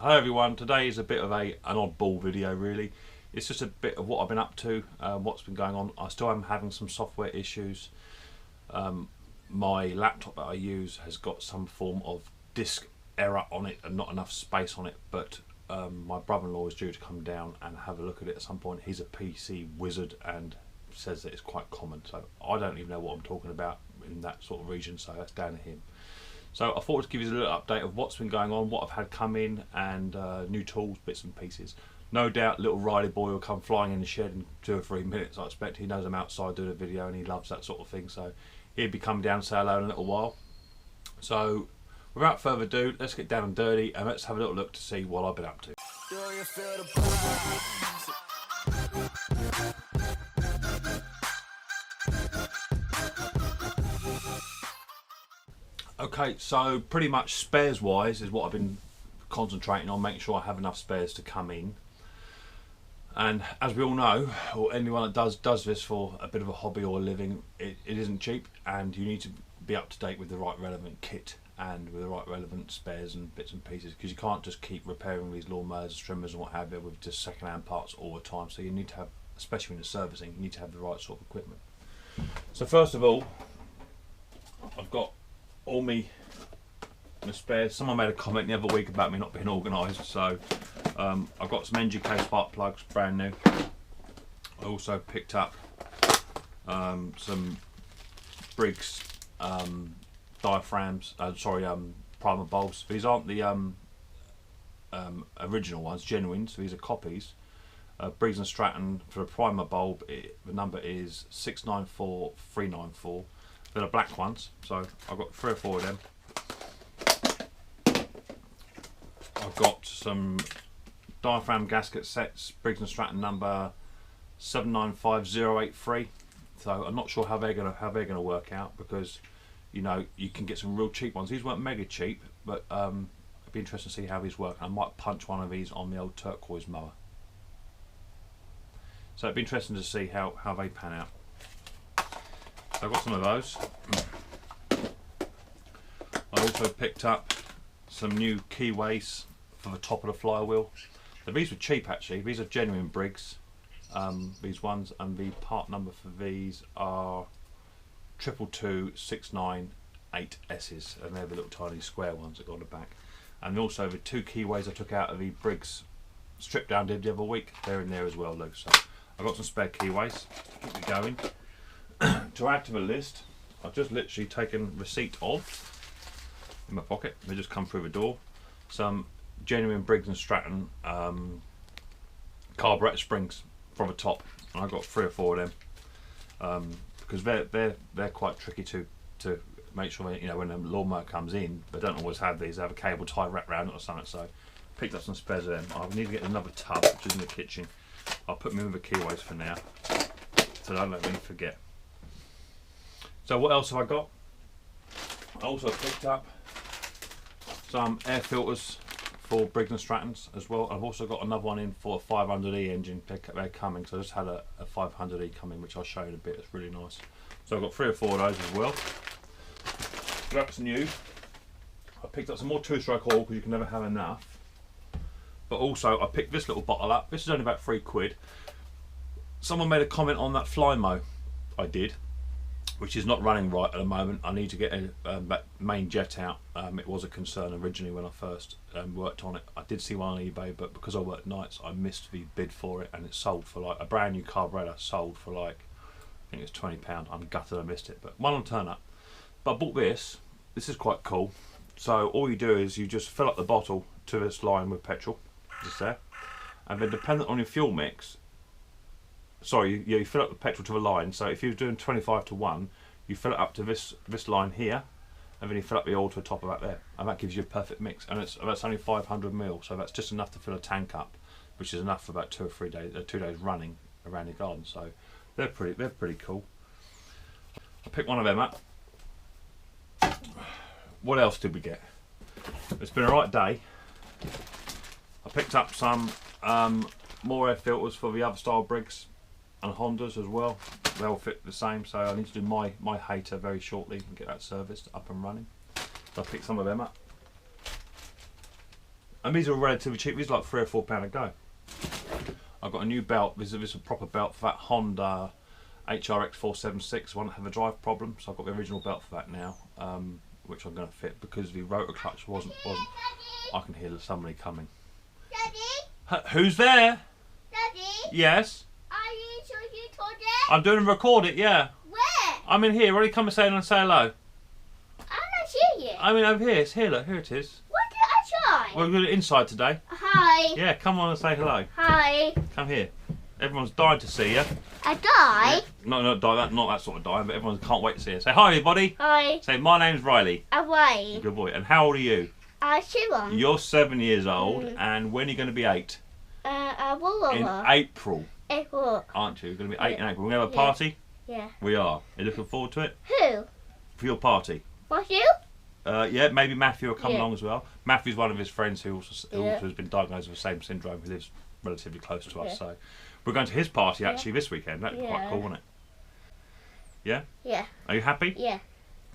Hello everyone, today is a bit of an oddball video really. It's just a bit of what I've been up to, what's been going on. I still am having some software issues. My laptop that I use has got some form of disk error on it and not enough space on it, but my brother-in-law is due to come down and have a look at it at some point. He's a PC wizard and says that it's quite common, so I don't even know what I'm talking about in that sort of region, so that's down to him. So I thought I'd give you a little update of what's been going on, what I've had come in, and new tools, bits and pieces. No doubt little Riley boy will come flying in the shed in 2 or 3 minutes, I expect. He knows I'm outside doing a video and he loves that sort of thing, so he'll be coming down to say hello in a little while. So without further ado, let's get down and dirty and let's have a little look to see what I've been up to. Okay, so pretty much spares wise is what I've been concentrating on, making sure I have enough spares to come in. And as we all know, or anyone that does this for a bit of a hobby or a living, it isn't cheap, and you need to be up to date with the right relevant kit and with the right relevant spares and bits and pieces, because you can't just keep repairing these lawnmowers, trimmers and what have you with just second-hand parts all the time. So you need to have, especially in the servicing, you need to have the right sort of equipment. So first of all, I've got all my spares. Someone made a comment the other week about me not being organised, so I've got some NGK spark plugs, brand new. I also picked up some Briggs diaphragms, primer bulbs. These aren't the original ones, genuine, so these are copies. Briggs and Stratton for a primer bulb, the number is 694394. They're the black ones, so I've got 3 or 4 of them. I've got some diaphragm gasket sets, Briggs and Stratton number 795083. So I'm not sure how they're gonna work out, because you know you can get some real cheap ones. These weren't mega cheap, but it'd be interesting to see how these work. I might punch one of these on the old turquoise mower. So it'd be interesting to see how they pan out. So I've got some of those. I also picked up some new keyways for the top of the flywheel. Now, these were cheap actually. These are genuine Briggs. These ones, and the part number for these are 222698S's, and they're the little tiny square ones that go on the back. And also the 2 keyways I took out of the Briggs strip down did the other week, they're in there as well, Luke. So I've got some spare keyways to keep me going. To add to the list, I've just literally taken receipt of, in my pocket, they just come through the door, some genuine Briggs and Stratton carburetor springs from the top, and I've got 3 or 4 of them, because they're quite tricky to make sure that, you know, when a lawnmower comes in, they don't always have these. They have a cable tie wrapped around it or something. So picked up some spares of them. I need to get another tub, which is in the kitchen. I'll put them in with the keyways for now, so don't let me forget. So what else have I got? I also picked up some air filters for Briggs and Strattons as well. I've also got another one in for a 500E engine. They're coming, so I just had a 500E come in, which I'll show you in a bit. It's really nice. So I've got 3 or 4 of those as well. So that's new. I picked up some more 2-stroke oil, because you can never have enough. But also I picked this little bottle up. This is only about £3. Someone made a comment on that Flymo I did, which is not running right at the moment. I need to get that main jet out. It was a concern originally when I first worked on it. I did see one on eBay, but because I worked nights, I missed the bid for it, and it sold for like a brand new carburetor, sold for like, I think it's £20. I'm gutted I missed it, but one will turn up. But I bought this. This is quite cool. So all you do is you just fill up the bottle to this line with petrol, just there, and then dependent on your fuel mix, sorry, you fill up the petrol to the line. So if you're doing 25:1, you fill it up to this line here, and then you fill up the oil to the top of that there, and that gives you a perfect mix. And that's only 500 ml, so that's just enough to fill a tank up, which is enough for about 2 or 3 days, 2 days running around your garden. So they're pretty cool. I picked one of them up. What else did we get? It's been a right day. I picked up some more air filters for the other style Briggs and Hondas as well. They all fit the same, so I need to do my Hayter very shortly and get that serviced up and running. So I picked some of them up. And these are relatively cheap. These are like £3 or £4 a go. I've got a new belt. This is a proper belt for that Honda HRX 476. I want to have a drive problem, so I've got the original belt for that now, which I'm going to fit because the rotor clutch wasn't. I can hear somebody coming. Daddy? Who's there? Daddy? Yes? Are you sure you told it? I'm doing a record it, yeah. Where? I'm in here. Ready? Come and say hello. I'm not here yet. I'm in over here. It's here, look. Here it is. What did I try? We're going inside today. Hi. Yeah, come on and say hello. Hi. Come here. Everyone's dying to see you. I die? No, not that sort of dying, but everyone can't wait to see you. Say hi, everybody. Hi. Say, my name's Riley. Away. Good boy. And how old are you? 7. You're 7 years old, and when are you going to be 8? In April, April. aren't you? You're going to be 8 in April. We're going to have a party? Yeah. We are. Are you looking forward to it? Who? For your party? What you? Yeah, maybe Matthew will come Yeah. along as well. Matthew's one of his friends who also Yeah. has been diagnosed with the same syndrome, who lives relatively close to us. Yeah. So we're going to his party actually this weekend. That'd be quite Yeah. cool, wouldn't it? Yeah? Yeah. Are you happy? Yeah.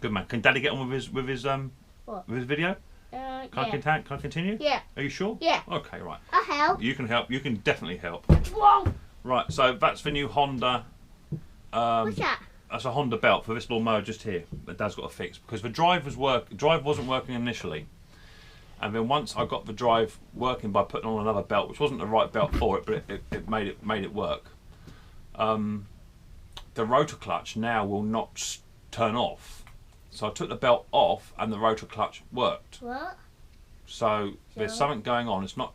Good man. Can Daddy get on with his What? with his video? Yeah. Can I continue? Yeah. Are you sure? Yeah. Okay, right. I'll help. You can help. You can definitely help. Whoa. Right. So that's the new Honda. What's that? That's a Honda belt for this lawnmower just here that Dad's got to fix because the drive wasn't working initially, and then once I got the drive working by putting on another belt, which wasn't the right belt for it, but it made it work. The rotor clutch now will not turn off, so I took the belt off and the rotor clutch worked. What? So there's something going on. It's not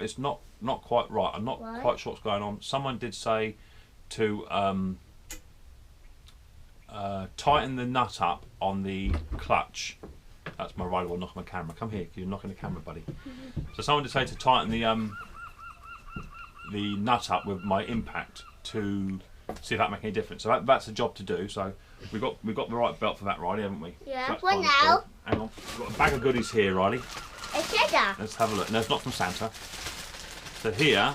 quite right. I'm not What? quite sure what's going on. Someone did say to tighten the nut up on the clutch. That's my rider will knock my camera. Come here, you're knocking the camera, buddy. So someone did say to tighten the nut up with my impact to see if that makes any difference. So that's a job to do. So we got the right belt for that, Riley, haven't we? Yeah. So that's What fine. now? Hang on, we've got a bag of goodies here, Riley. A cheddar. Let's have a look. No, it's not from Santa. So here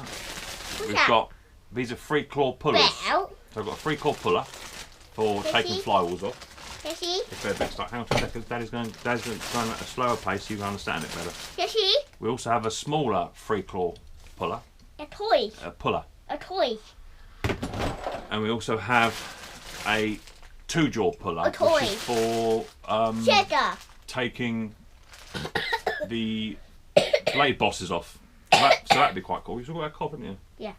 we've that? got these are 3-claw pullers. Belt. So I've got a 3-claw puller for taking Fishy. flywheels off. Fishy. If they're a bit stuck. Hang on 2 seconds. Daddy's going at a slower pace so you can understand it better. Fishy. We also have a smaller 3-claw puller. A toy. Puller. A toy. And we also have a 2-jaw puller, A toy. which is for Cheddar. taking the blade bosses off. So that'd be quite cool. You still got that cob, haven't you? Yeah.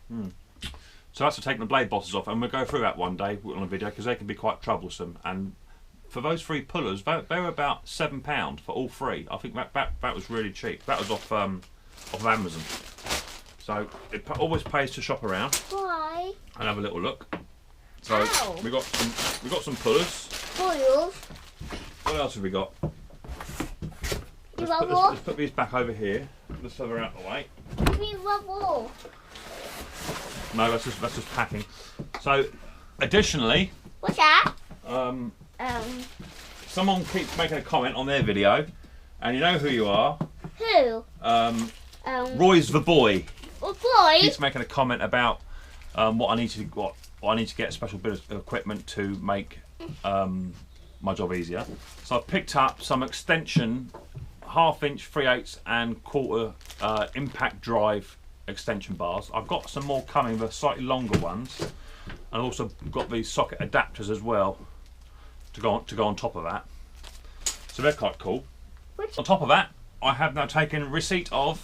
So that's for taking the blade bosses off, and we'll go through that one day on a video because they can be quite troublesome. And for those 3 pullers, they were about £7 for all 3. I think that was really cheap. That was off Amazon. So it always pays to shop around Why? and have a little look. So Ow. we got some pullers. Boils. What else have we got? You want more? Let's put these back over here. Let's have her out of the way. Give me one more. No, that's just packing. So, additionally, What's that? someone keeps making a comment on their video, and you know who you are. Who? Roy's the boy. Oh boy. Keeps making a comment about what I need to get a special bit of equipment to make my job easier. So I've picked up some extension 1/2-inch, 3/8 and 1/4 impact drive extension bars. I've got some more coming, the slightly longer ones, and also got these socket adapters as well to go on top of that. So they're quite cool. On top of that, I have now taken receipt of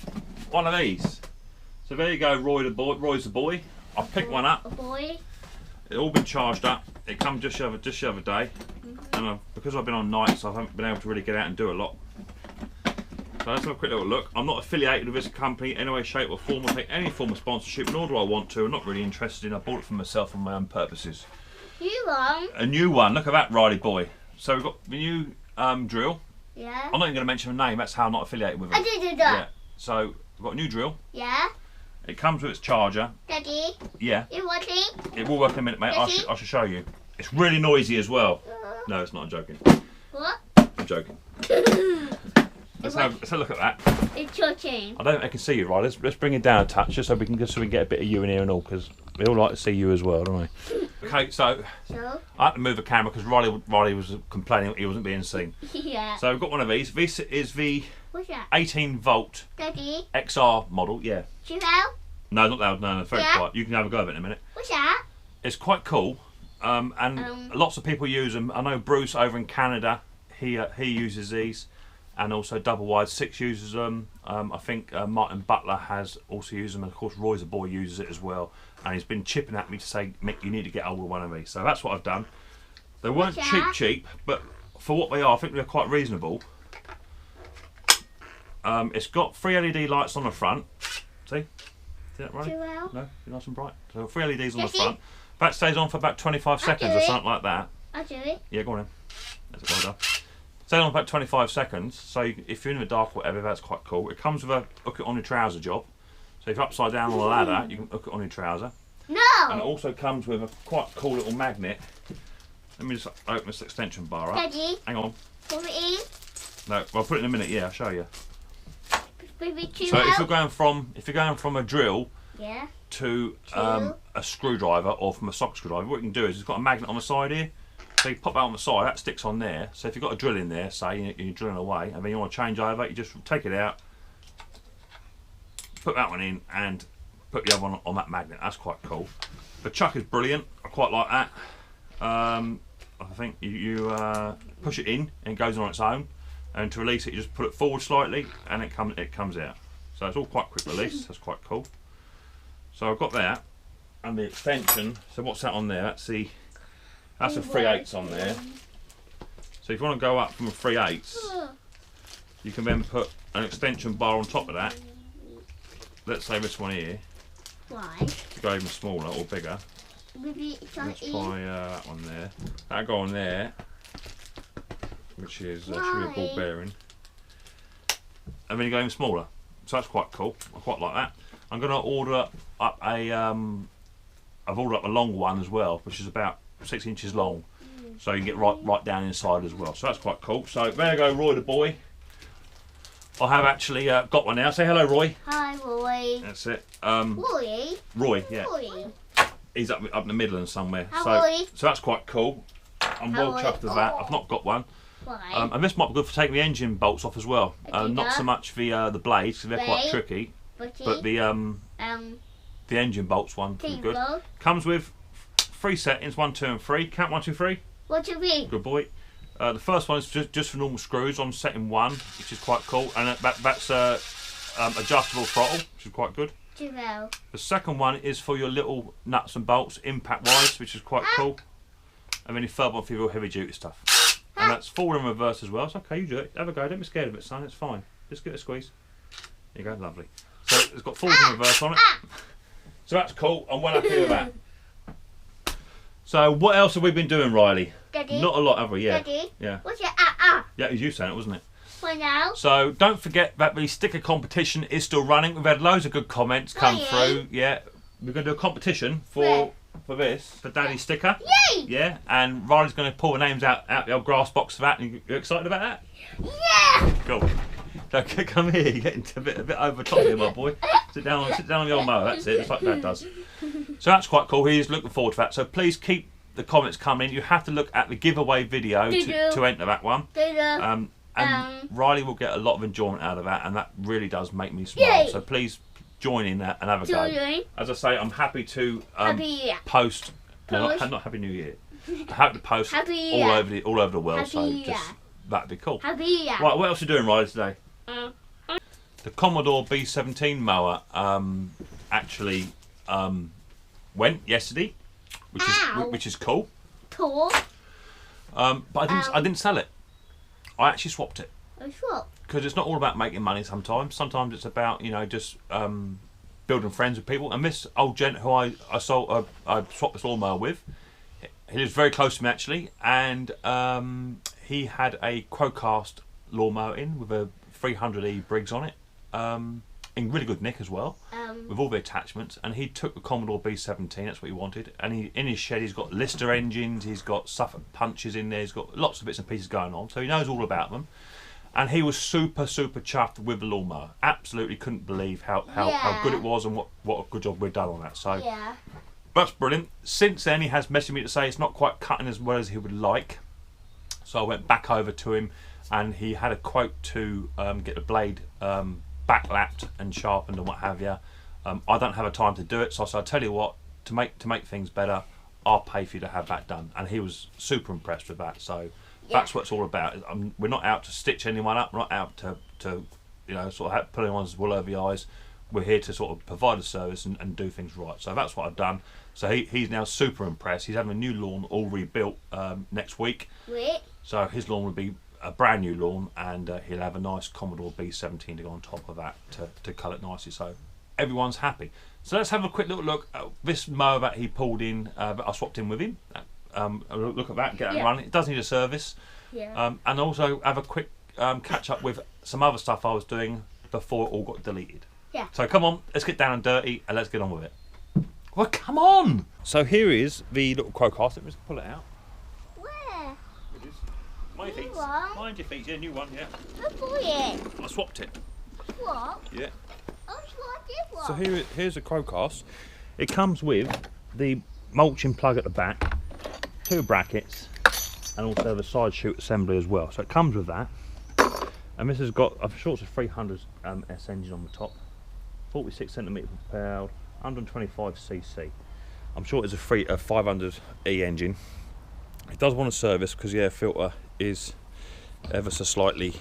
one of these. So there you go, Roy's the boy. I've picked one up. A boy. It's all been charged up. It come just the other day, and because I've been on nights, I haven't been able to really get out and do a lot. So let's have a quick little look. I'm not affiliated with this company in any way, shape or form. I take any form of sponsorship, nor do I want to. I'm not really interested in. I bought it for myself for my own purposes. You want? A new one. Look at that, Riley boy. So we've got the new drill. Yeah. I'm not even going to mention the name. That's how I'm not affiliated with it. I did Yeah. that. So we've got a new drill. Yeah. It comes with its charger. Daddy, Yeah. you watching? It will work in a minute, mate. I Ready? should show you. It's really noisy as well. No, it's not. I'm joking. What? I'm joking. Let's have a look at that. It's your chain. I don't think I can see you, right? Let's bring it down a touch just so we can get a bit of you in here and all, because we all like to see you as well, don't we? Okay, so So? I had to move the camera because Riley was complaining he wasn't being seen. Yeah. So we've got one of these. This is the What's that? 18 volt Daddy. XR model. Yeah. Too loud? No, not loud. No, very Yeah. quiet. You can have a go of it in a minute. What's that? It's quite cool, and lots of people use them. I know Bruce over in Canada, he uses these, and also Double Wide 6 uses them. I think Martin Butler has also used them, and of course Roy's a boy uses it as well. And he's been chipping at me to say, Mick, you need to get hold of one of these. So that's what I've done. They weren't cheap, but for what they are, I think they're quite reasonable. It's got 3 LED lights on the front. See that right? Too loud? No, nice and bright. So 3 LEDs on the front. That stays on for about 25 seconds or something like that. I'll do it. Yeah, go on then. That's it, well done. Stays on for about 25 seconds. So if you're in the dark or whatever, that's quite cool. It comes with a hook it on your trouser job. So if you're upside down on a ladder, you can hook it on your trouser. No! And it also comes with a quite cool little magnet. Let me just open this extension bar up. Daddy. Hang on. Put it in. No, well, I'll put it in a minute. Yeah, I'll show you. Baby, too So loud? if you're going from a drill Yeah. to a screwdriver or from a socket screwdriver, what you can do is it's got a magnet on the side here. So you pop that on the side, that sticks on there. So if you've got a drill in there, say you're drilling away, and then you want to change over, you just take it out, put that one in, and put the other one on that magnet. That's quite cool. The chuck is brilliant. I quite like that. I think you push it in and it goes on its own, and to release it, you just put it forward slightly, and it comes out. So it's all quite quick release. That's quite cool. So I've got that, and the extension. So what's that on there? That's a 3/8 on there. So if you want to go up from a 3/8, you can then put an extension bar on top of that. Let's say this one here. Why? To go even smaller or bigger. Baby, Let's try that one there. That'll go on there, which is should be a ball bearing. And then you go even smaller. So that's quite cool. I quite like that. I'm going to order up a. I've ordered up a long one as well, which is about 6 inches long, so you can get right down inside as well. So that's quite cool. So there you go, Roy the boy. I have actually got one now. Say hello, Roy. Hi, Roy. That's it. Roy, yeah. Roy. He's up in the Midlands somewhere. Hi, So that's quite cool. I'm well chuffed with that. I've not got one. Why? And this might be good for taking the engine bolts off as well. Not so much the blades, because they're quite tricky, but the engine bolts one is good. Comes with 3 settings, 1, 2 and 3. Count 1, 2, 3. 1, 2, 3. Good boy. The first one is just for normal screws on setting 1, which is quite cool, and that's adjustable throttle, which is quite good. The second one is for your little nuts and bolts, impact wise, which is quite cool. And then your third one for your real heavy duty stuff. And that's forward and reverse as well. It's okay, you do it. Have a go. Don't be scared of it, son. It's fine. Just give it a squeeze. There you go. Lovely. So it's got forward and reverse on it. So that's cool. I'm well happy with that. So what else have we been doing, Riley? Daddy. Not a lot, have we? Yeah. Daddy. Yeah. What's your Yeah, it was you saying it, wasn't it? For now. So don't forget that the sticker competition is still running. We've had loads of good comments come through. Yeah, we're going to do a competition for this, for Daddy's sticker. Yay! Yeah, and Riley's going to pull the names out the old grass box for that. You excited about that? Yeah! Cool. So come here. You're getting a bit over top here, my boy. Sit down on the old mower. That's it. Just like Dad does. So that's quite cool. He's looking forward to that. So please keep the comments coming. You have to look at the giveaway video to enter that one. And Riley will get a lot of enjoyment out of that, and that really does make me smile. Yay. So please join in that and have a go. As I say, I'm happy to post. No, not Happy New Year. I have to post all over the world. So just that'd be cool. Right, what else are you doing, Riley, today? The Commodore B17 mower actually went yesterday, which is cool. Cool. But I didn't sell it. I actually swapped it. Because it's not all about making money sometimes. Sometimes it's about, just building friends with people. And this old gent who I swapped this lawnmower with, he lives very close to me actually, and he had a Quast lawnmower in with a 300E Briggs on it, in really good nick as well, with all the attachments. And he took the Commodore B17, that's what he wanted. And in his shed he's got Lister engines, he's got Suffolk punches in there, he's got lots of bits and pieces going on, so he knows all about them. And he was super chuffed with the lawnmower. Absolutely couldn't believe how good it was and what a good job we'd done on that. So that's brilliant. Since then he has messaged me to say it's not quite cutting as well as he would like. So I went back over to him and he had a quote to get the blade back lapped and sharpened and what have you. I don't have a time to do it, so I said, I'll tell you what, to make things better, I'll pay for you to have that done. And he was super impressed with that. So that's what it's all about. We're not out to stitch anyone up. We're not out to sort of put anyone's wool over the eyes. We're here to sort of provide a service and do things right. So that's what I've done. So he's now super impressed. He's having a new lawn all rebuilt next week. So his lawn will be a brand new lawn, and he'll have a nice Commodore B17 to go on top of that to cull it nicely. So everyone's happy. So let's have a quick little look at this mower that he pulled in, that I swapped in with him. Look at that, get that running. It does need a service. And also have a quick catch up with some other stuff I was doing before it all got deleted. So come on, let's get down and dirty and let's get on with it. Well, come on! So here is the little Quast. Let me just pull it out. Where? It is. Mind your feet. One? Mind your feet, yeah, new one, yeah. Look for it. I swapped it. What? Yeah. Oh, it's like this one. So here's a Quast. It comes with the mulching plug at the back, 2 brackets, and also the side chute assembly as well. So it comes with that. And this has got, I'm sure it's a 300 S engine on the top, 46 centimetre propelled, 125 cc. I'm sure it's a 500 E engine. It does want a service because the air filter is ever so slightly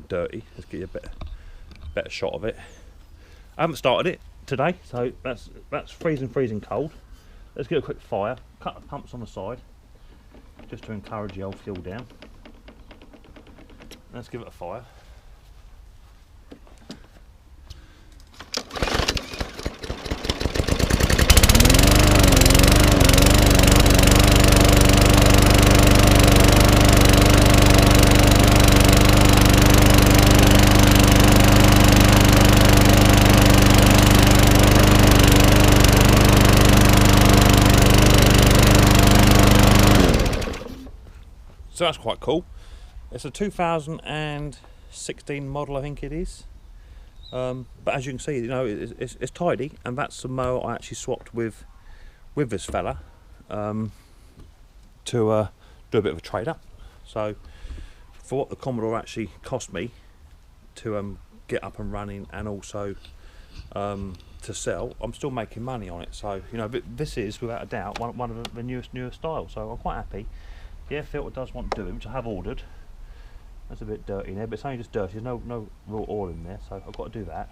dirty. Let's get you a better shot of it. I haven't started it today, so that's freezing cold. Let's get a quick fire. Cut the pumps on the side just to encourage the old fuel down. Let's give it a fire. So that's quite cool. It's a 2016 model, I think it is. But as you can see, it's tidy, and that's the mower I actually swapped with this fella to do a bit of a trade up. So for what the Commodore actually cost me to get up and running, and also to sell, I'm still making money on it. So this is without a doubt one of the newest styles. So I'm quite happy. The air filter does want doing, which I have ordered. That's a bit dirty in there, but it's only just dirty. There's no real oil in there, so I've got to do that.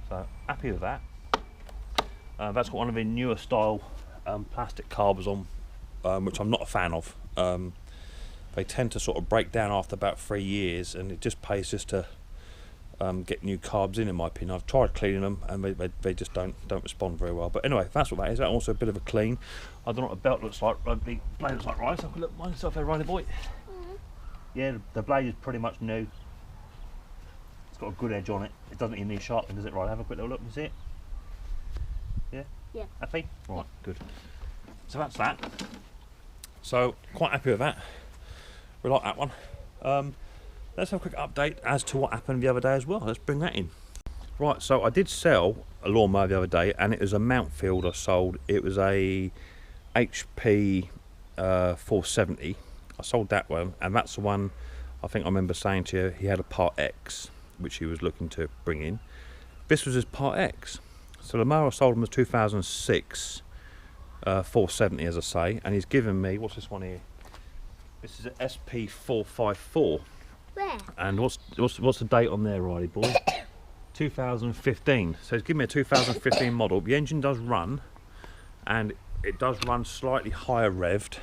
So happy with that. That's got one of the newer style plastic carbons on, which I'm not a fan of. They tend to sort of break down after about 3 years, and it just pays just to get new carbs in my opinion. I've tried cleaning them, and they just don't respond very well. But anyway, that's what that is. That's also a bit of a clean. I don't know what the belt looks like. The blade looks like rice. I can look myself there, Riley boy. Yeah, the blade is pretty much new. It's got a good edge on it. It doesn't even need sharpening, does it, Riley? Have a quick little look and see it. Yeah? Yeah. Happy? Right, good. So that's that. So quite happy with that. We like that one. Let's have a quick update as to what happened the other day as well. Let's bring that in. Right, so I did sell a lawnmower the other day, and it was a Mountfield I sold. It was a HP 470. I sold that one, and that's the one I think I remember saying to you he had a Part X, which he was looking to bring in. This was his Part X. So the mower I sold him was 2006 470, as I say, and he's given me, what's this one here? This is an SP 454. Where? And what's the date on there, Riley boy? 2015. So he's given me a 2015 model. The engine does run, and it does run slightly higher revved.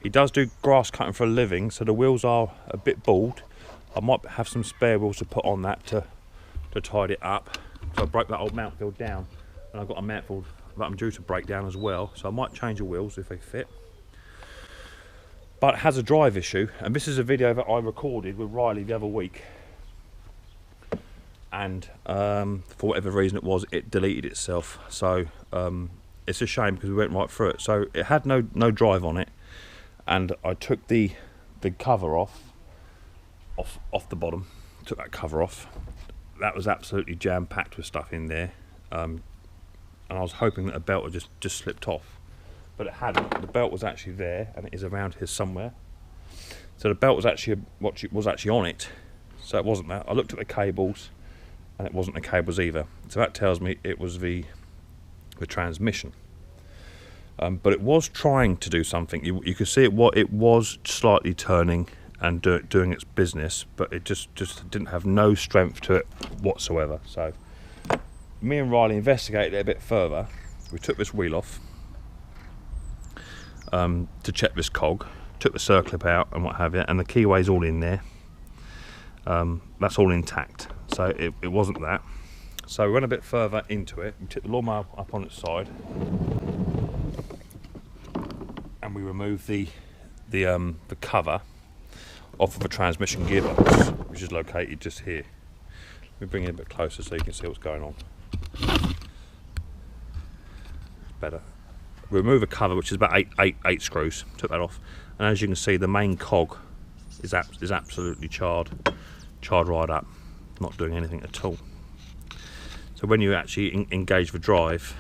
He does do grass cutting for a living, so the wheels are a bit bald. I might have some spare wheels to put on that to tidy it up. So I broke that old Mountfield down, and I've got a Mountfield that I'm due to break down as well. So I might change the wheels if they fit. But it has a drive issue, and this is a video that I recorded with Riley the other week. And for whatever reason it was, it deleted itself. So it's a shame because we went right through it. So it had no drive on it. And I took the cover off the bottom, took that cover off. That was absolutely jam-packed with stuff in there, and I was hoping that a belt had just slipped off, but it hadn't. The belt was actually there, and it is around here somewhere. So the belt was actually what was actually on it, so it wasn't that. I looked at the cables, and it wasn't the cables either. So that tells me it was the transmission. But it was trying to do something. You could see it was slightly turning and doing its business, but it just didn't have no strength to it whatsoever. So me and Riley investigated it a bit further. We took this wheel off to check this cog, took the circlip out and what have you, and the keyway's all in there. That's all intact, so it wasn't that. So we went a bit further into it. We took the lawnmower up on its side, and we removed the cover off of a transmission gearbox, which is located just here. Let me bring it a bit closer so you can see what's going on. It's better. We remove a cover, which is about eight screws. Took that off, and as you can see, the main cog is absolutely charred right up, not doing anything at all. So when you actually engage the drive,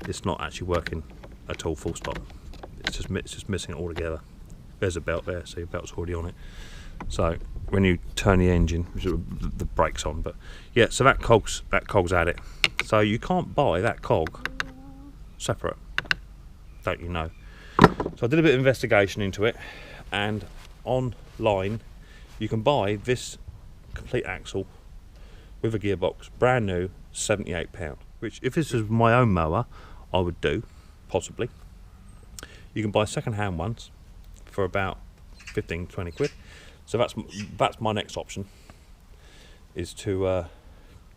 it's not actually working at all. Full stop. It's just missing it altogether. There's a belt there, so your belt's already on it. So when you turn the engine, the brake's on. But yeah, so that cog's at it. So you can't buy that cog separate, don't you know? So I did a bit of investigation into it, and online you can buy this complete axle with a gearbox, brand new, £78. Which, if this was my own mower, I would do, possibly. You can buy second-hand ones for about 15-20 quid. So that's my next option, is to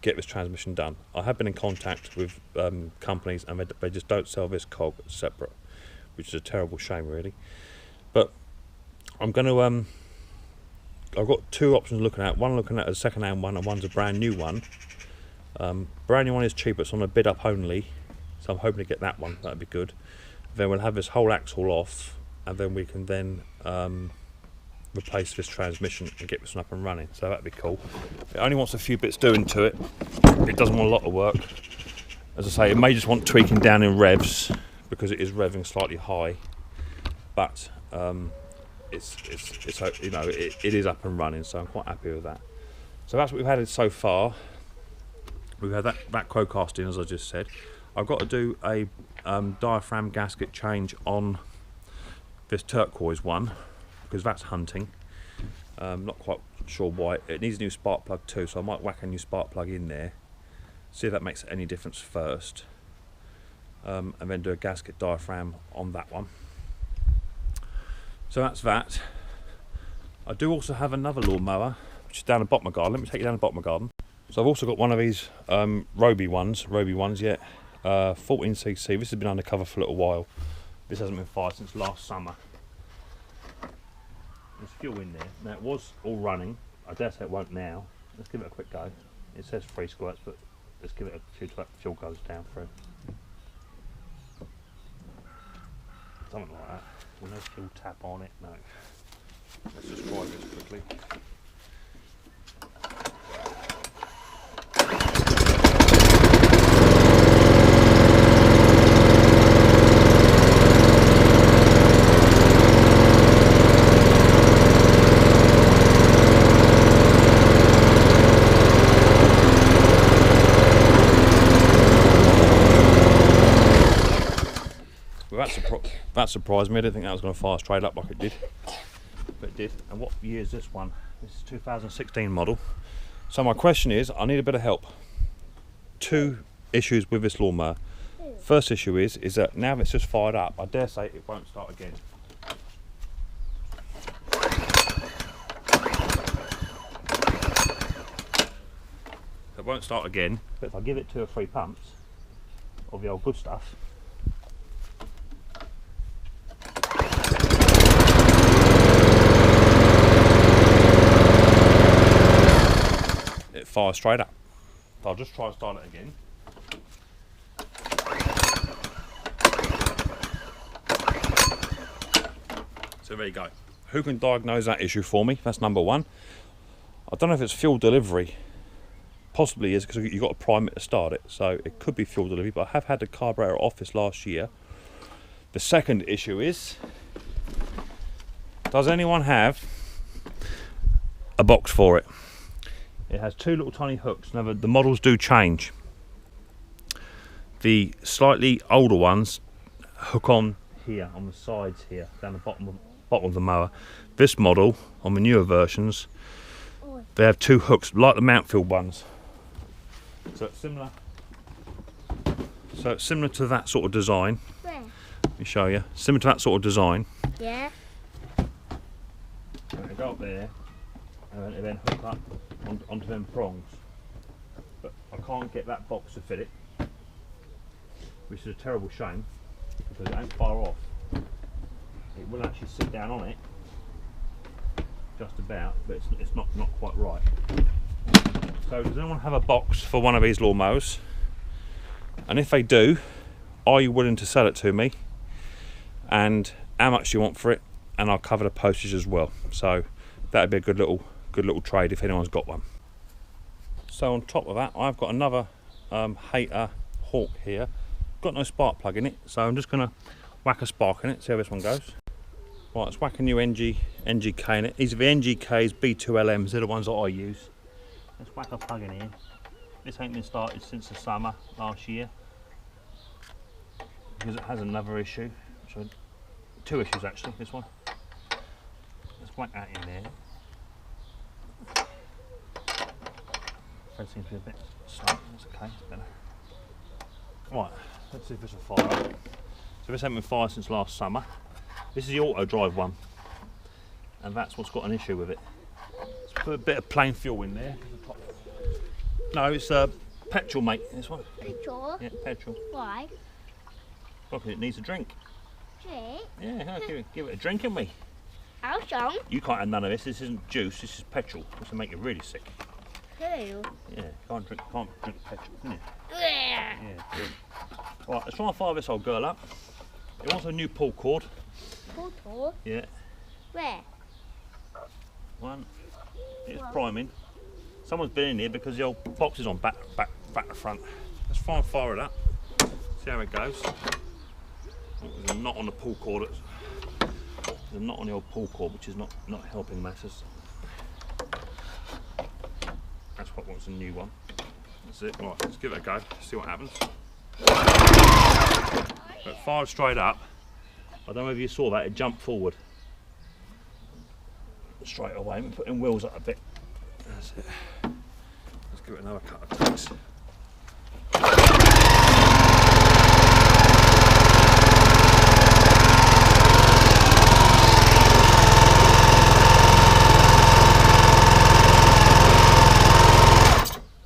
get this transmission done. I have been in contact with companies, and they just don't sell this cog separate, which is a terrible shame, really. But I'm going to I've got two options looking at. One looking at a second-hand one, and one's a brand new one. Brand new one is cheaper. It's on a bid up only, so I'm hoping to get that one. That'd be good. Then we'll have this whole axle off, and then we can then replace this transmission and get this one up and running. So that'd be cool. It only wants a few bits doing to it. It doesn't want a lot of work. As I say, it may just want tweaking down in revs because it is revving slightly high, but it's you know, it is up and running, so I'm quite happy with that. So that's what we've had so far. We've had that Quast in, as I just said. I've got to do a diaphragm gasket change on this turquoise one because that's hunting. Not quite sure why. It needs a new spark plug too, so I might whack a new spark plug in there, see if that makes any difference first, and then do a gasket diaphragm on that one. So that's that. I do also have another lawnmower which is down the bottom of my garden. Let me take you down the bottom of my garden. So I've also got one of these Ryobi ones, yeah, 14cc. This has been undercover for a little while. This hasn't been fired since last summer. There's fuel in there. Now it was all running. I dare say it won't now. Let's give it a quick go. It says 3 squirts, but let's give it a few fuel goes down through. Something like that. Well, no fuel tap on it, no. Let's just try this quickly. That surprised me. I didn't think that was going to fire straight up like it did, but it did. And what year is this one? This is 2016 model. So my question is, I need a bit of help. Two issues with this lawnmower. First issue is that now it's just fired up, I dare say it won't start again. It won't start again, but if I give it 2 or 3 pumps of the old good stuff, it fires straight up. So I'll just try and start it again. So there you go. Who can diagnose that issue for me? That's number one. I don't know if it's fuel delivery. Possibly is, because you've got to prime it to start it. So it could be fuel delivery, but I have had the carburetor off this last year. The second issue is, I don't Does anyone have a box for it? It has two little tiny hooks. Now the models do change. The slightly older ones hook on here, on the sides here, down the bottom of the mower. This model, on the newer versions, they have two hooks, like the Mountfield ones. So it's similar. So it's similar to that sort of design. Where? Let me show you. Similar to that sort of design. Yeah. And they go up there, and then hook up onto them prongs. But I can't get that box to fit it, which is a terrible shame because it ain't far off. It will actually sit down on it, just about, but it's not quite right. So does anyone have a box for one of these lawnmowers? And if they do, are you willing to sell it to me? And how much do you want for it? And I'll cover the postage as well. So that'd be a good little trade if anyone's got one. So on top of that, I've got another Hayter Hawk here. Got no spark plug in it, so I'm just gonna whack a spark in it, see how this one goes. Right, let's whack a new NGK in it. These are the NGKs B2LMs, they're the ones that I use. Let's whack a plug in here. This ain't been started since the summer last year because it has another issue. So two issues actually, this one. Let's whack that in there. Thread seems to be a bit slow, that's okay, it's better. Right, let's see if this will fire up. So this hasn't been fired since last summer. This is the auto drive one, and that's what's got an issue with it. Let's put a bit of plain fuel in there. No, it's petrol, mate, this one. Petrol? Yeah, petrol. Why? Because it needs a drink. Drink? Yeah, give it a drink, haven't we? How some? You can't have none of this. This isn't juice, this is petrol. This will make you really sick. Who? Yeah, can't drink petrol, can you? Yeah. Yeah, good. Right, let's try and fire this old girl up. It wants a new pull cord. Pull cord? Yeah. Where? One. It's priming. Someone's been in here because the old box is on back to front. Let's try and fire it up. See how it goes. Oh, there's a knot on the pull cord. There's a knot on the old pull cord, which is not helping matters. That's what wants a new one. That's it. Right, let's give it a go. See what happens. So it fired straight up. I don't know if you saw that. It jumped forward straight away. I'm putting wheels up a bit. That's it. Let's give it another cut of clicks.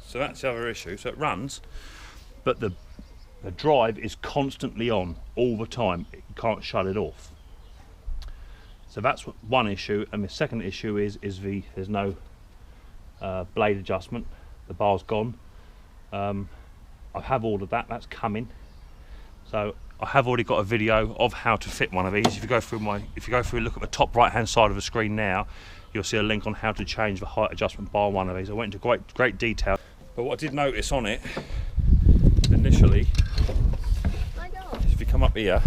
So that's the other issue. So it runs, but the drive is constantly on all the time. You can't shut it off. So that's one issue, and the second issue is there's no blade adjustment. The bar's gone. I have ordered that. That's coming. So I have already got a video of how to fit one of these. If you go through look at the top right hand side of the screen now, you'll see a link on how to change the height adjustment bar on one of these. I went into great detail. But what I did notice on it initially is if you come up here,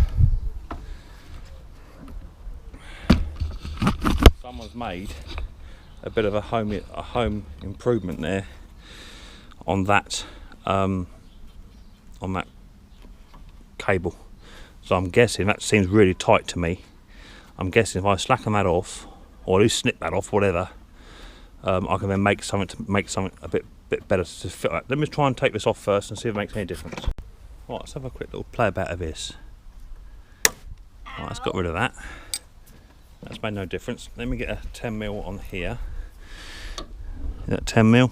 someone's made a bit of a home improvement there on that cable. So I'm guessing that seems really tight to me. I'm guessing if I slacken that off, or at least snip that off, whatever, I can then make something a bit better to fit that. Let me try and take this off first and see if it makes any difference. Right, let's have a quick little play about of this. Right, let's got rid of that. That's made no difference. Let me get a 10mm on here. Is that 10mm?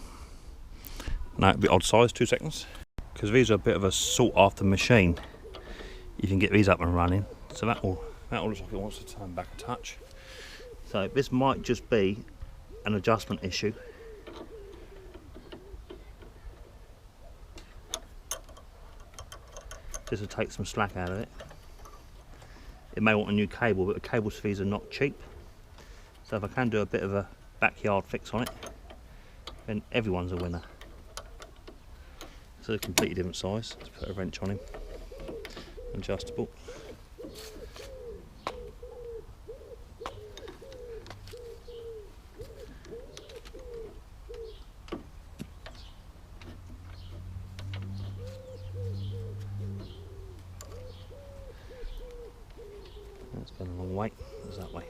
No, it'd be odd size, 2 seconds. Because these are a bit of a sought after machine. You can get these up and running. So that all looks like it wants to turn back a touch. So this might just be an adjustment issue. Just to take some slack out of it. It may want a new cable, but the cable fees are not cheap. So if I can do a bit of a backyard fix on it, then everyone's a winner. So a completely different size. Let's put a wrench on him. Adjustable. That's going a long way. That's that way.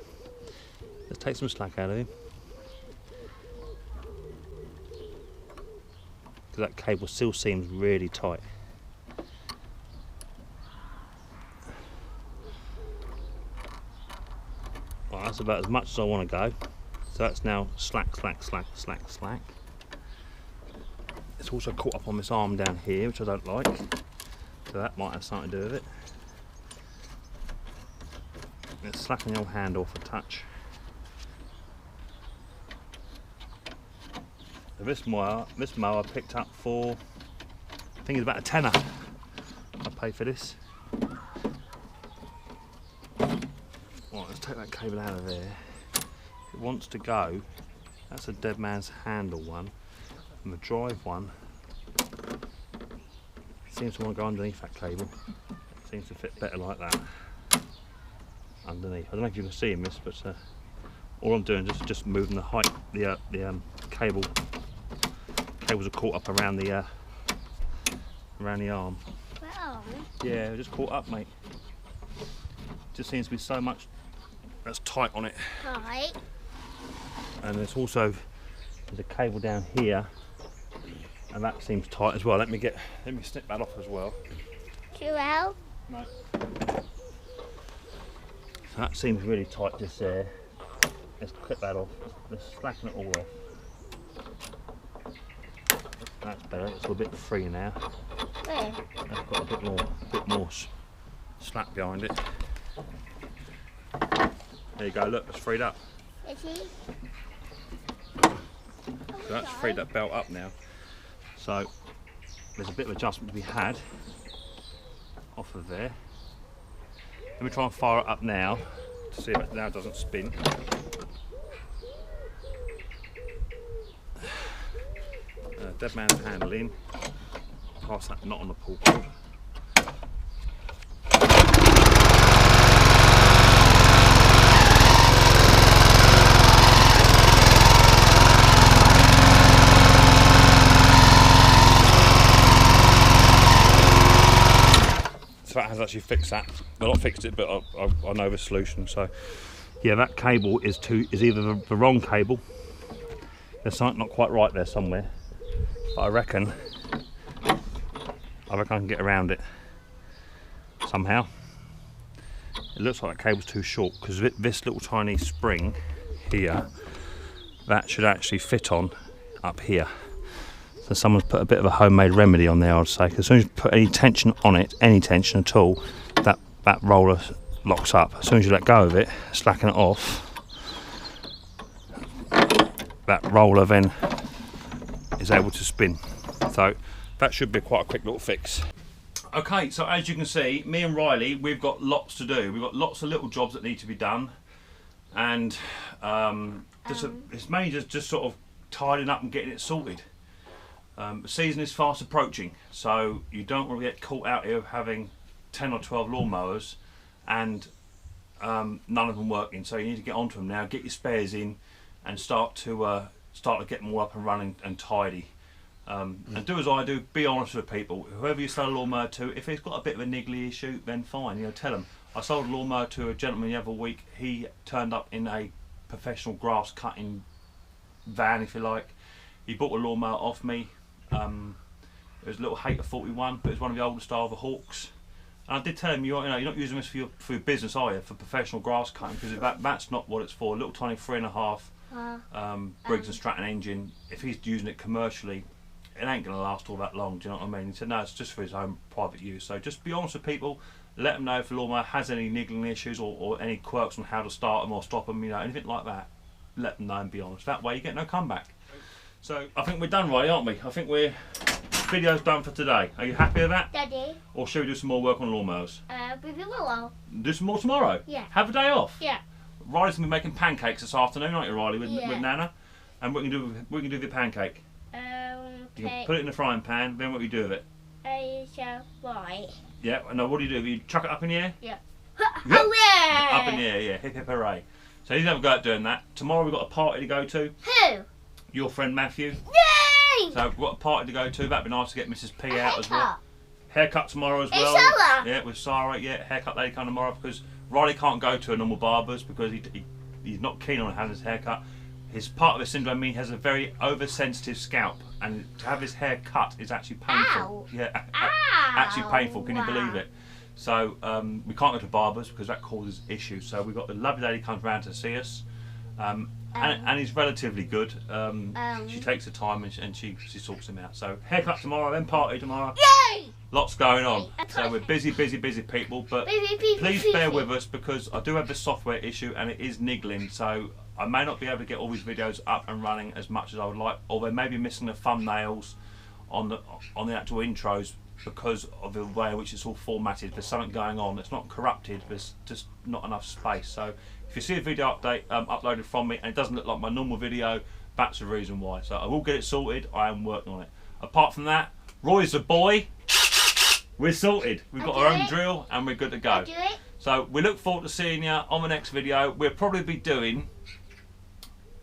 Let's take some slack out of him. Because that cable still seems really tight. Right, that's about as much as I want to go. So that's now slack, slack, slack, slack, slack. It's also caught up on this arm down here, which I don't like. So that might have something to do with it. Let's slacken your hand off a touch. So this mower I picked up for, I think it's about a tenner. I paid for this. Right, let's take that cable out of there. If it wants to go, that's a dead man's handle one. And the drive one seems to want to go underneath that cable. It seems to fit better like that. Underneath. I don't know if you can see in this, but all I'm doing is just moving the height. The cables are caught up around the arm. Well, Yeah, just caught up, mate. Just seems to be so much that's tight on it. right. And there's a cable down here, and that seems tight as well. Let me snip that off as well. Joel. No. So that seems really tight just there. Let's clip that off. Let's slacken it all off. That's better. It's a little bit free now. Where? That's got a bit more slack behind it. There you go. Look, it's freed up. Is he? So that's freed that belt up now. So there's a bit of adjustment to be had off of there. Let me try and fire it up now to see if it now doesn't spin. Dead man's handle in. Pass that knot on the pull cord. So that has actually fixed that. Well, not fixed it, but I know the solution. So yeah, that cable is either the wrong cable. There's something not quite right there somewhere. But I reckon I can get around it somehow. It looks like that cable's too short because this little tiny spring here, that should actually fit on up here. So someone's put a bit of a homemade remedy on there, I'd say, because as soon as you put any tension on it, any tension at all, that roller locks up. As soon as you let go of it, slacken it off, that roller then is able to spin. So that should be quite a quick little fix. Okay, so as you can see, me and Riley, we've got lots to do. We've got lots of little jobs that need to be done, and it's mainly just sort of tidying up and getting it sorted. The season is fast approaching, so you don't want to get caught out here having 10 or 12 lawnmowers and none of them working. So you need to get onto them now, get your spares in, and start to get them all up and running and tidy. And do as I do, be honest with people. Whoever you sell a lawnmower to, if it's got a bit of a niggly issue, then fine, you know, tell them. I sold a lawnmower to a gentleman the other week. He turned up in a professional grass cutting van, if you like. He bought a lawnmower off me. It was a little Hayter 41, but it was one of the older style, the Hawks. And I did tell him, you're not using this for your business, are you? For professional grass cutting, because that's not what it's for. A little tiny 3.5 Briggs and Stratton engine. If he's using it commercially, it ain't going to last all that long. Do you know what I mean? He said, no, it's just for his own private use. So just be honest with people. Let them know if the lawnmower has any niggling issues or any quirks on how to start them or stop them. You know, anything like that. Let them know and be honest. That way you get no comeback. So I think we're done, right, aren't we? I think video's done for today. Are you happy with that? Daddy. Or should we do some more work on lawnmowers? With your willow. Do some more tomorrow? Yeah. Have a day off? Yeah. Riley's going to be making pancakes this afternoon, aren't you, Riley, with Nana? And what can you do with the pancake? You can put it in the frying pan, then what do you do with it? Right. Yeah, and what do? You chuck it up in the air? Yeah. Yep. Oh yeah! Up in the air, yeah. Hip hip hooray. So he's never go out doing that. Tomorrow we've got a party to go to. Who? Your friend Matthew. Yay! So we've got a party to go to. That'd be nice to get Mrs. P out as well. Haircut tomorrow as well. Sarah. Yeah, with Sarah. Yeah, haircut lady coming tomorrow because Riley can't go to a normal barber's because he's not keen on having his haircut. His part of his syndrome means he has a very oversensitive scalp, and to have his hair cut is actually painful. Ow. Yeah, Ow. actually painful. Can you Wow. believe it? So we can't go to barbers because that causes issues. So we've got the lovely lady comes round to see us, and he's relatively good. She takes the time and she sorts him out. So haircut tomorrow, then party tomorrow. Yay! Lots going on. So we're busy people. But please bear with us because I do have the software issue and it is niggling. So I may not be able to get all these videos up and running as much as I would like, or they may be missing the thumbnails on the actual intros because of the way in which it's all formatted. There's something going on. It's not corrupted. There's just not enough space. So if you see a video update uploaded from me and it doesn't look like my normal video, that's the reason why. So I will get it sorted. I am working on it. Apart from that, Roy's the boy. We're sorted. We've got our own drill and we're good to go. So we look forward to seeing you on the next video. We'll probably be doing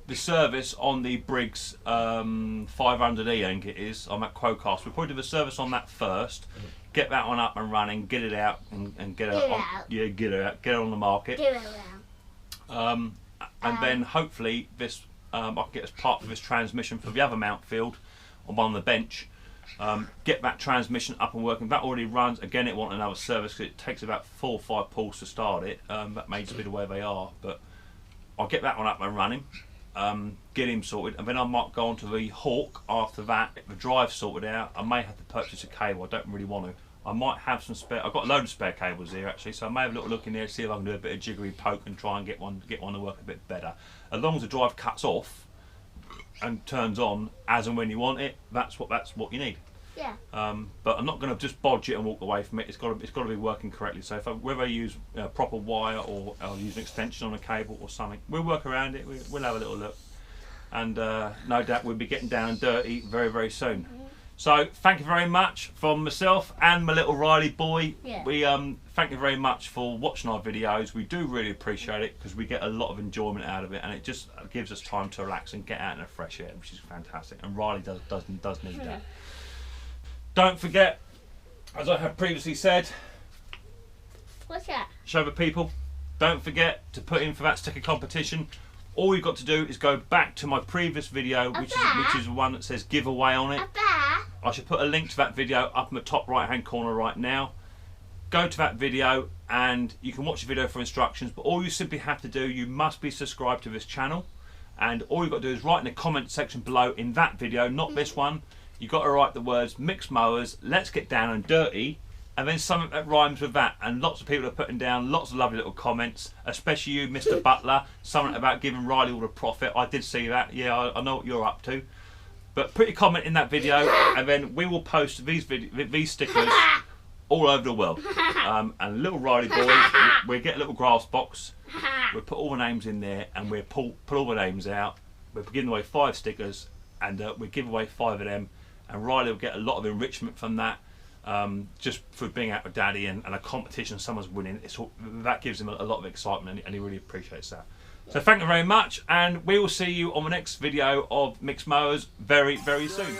the service on the Briggs 500E, I think it is, on that Quast. We'll probably do the service on that first, get that one up and running, get it out and get it on. Yeah, get it out, get it on the market. And then hopefully this I can get as part of this transmission for the other Mountfield on one on the bench. Get that transmission up and working. That already runs. Again, it wants another service because it takes about 4 or 5 pulls to start it. That may just be the way they are, but I'll get that one up and running. Get him sorted, and then I might go on to the Hawk after that. If the drive's sorted out, I may have to purchase a cable. I don't really want to. I might have some spare. I've got a load of spare cables here actually, so I may have a little look in there to see if I can do a bit of jiggery poke and try and get one to work a bit better. As long as the drive cuts off and turns on as and when you want it, that's what you need. Yeah. But I'm not going to just bodge it and walk away from it. It's got to be working correctly. So whether I use proper wire or I'll use an extension on a cable or something, we'll work around it. We'll have a little look, and no doubt we'll be getting down and dirty very, very soon. So thank you very much from myself and my little Riley boy. Yeah. We thank you very much for watching our videos. We do really appreciate it because we get a lot of enjoyment out of it, and it just gives us time to relax and get out in the fresh air, which is fantastic. And Riley does need that. Don't forget, as I have previously said, What's that? show the people, don't forget to put in for that sticker competition. All you've got to do is go back to my previous video, which is the one that says giveaway on it. I should put a link to that video up in the top right hand corner right now. Go to that video and you can watch the video for instructions, but all you simply have to do, you must be subscribed to this channel, and all you've got to do is write in the comment section below in that video, not this one. You've got to write the words Micks Mowers, let's get down and dirty, and then something that rhymes with that. And lots of people are putting down lots of lovely little comments, especially you, Mr. Butler, something about giving Riley all the profit. I did see that. Yeah, I know what you're up to. But put your comment in that video, and then we will post these stickers all over the world. And little Riley boy, we'll get a little grass box. We'll put all the names in there, and we'll pull all the names out. We're giving away 5 stickers, and we'll give away 5 of them. And Riley will get a lot of enrichment from that, just for being out with Daddy and a competition, someone's winning. That gives him a lot of excitement, and he really appreciates that. So thank you very much, and we will see you on the next video of Micks Mowers very, very soon.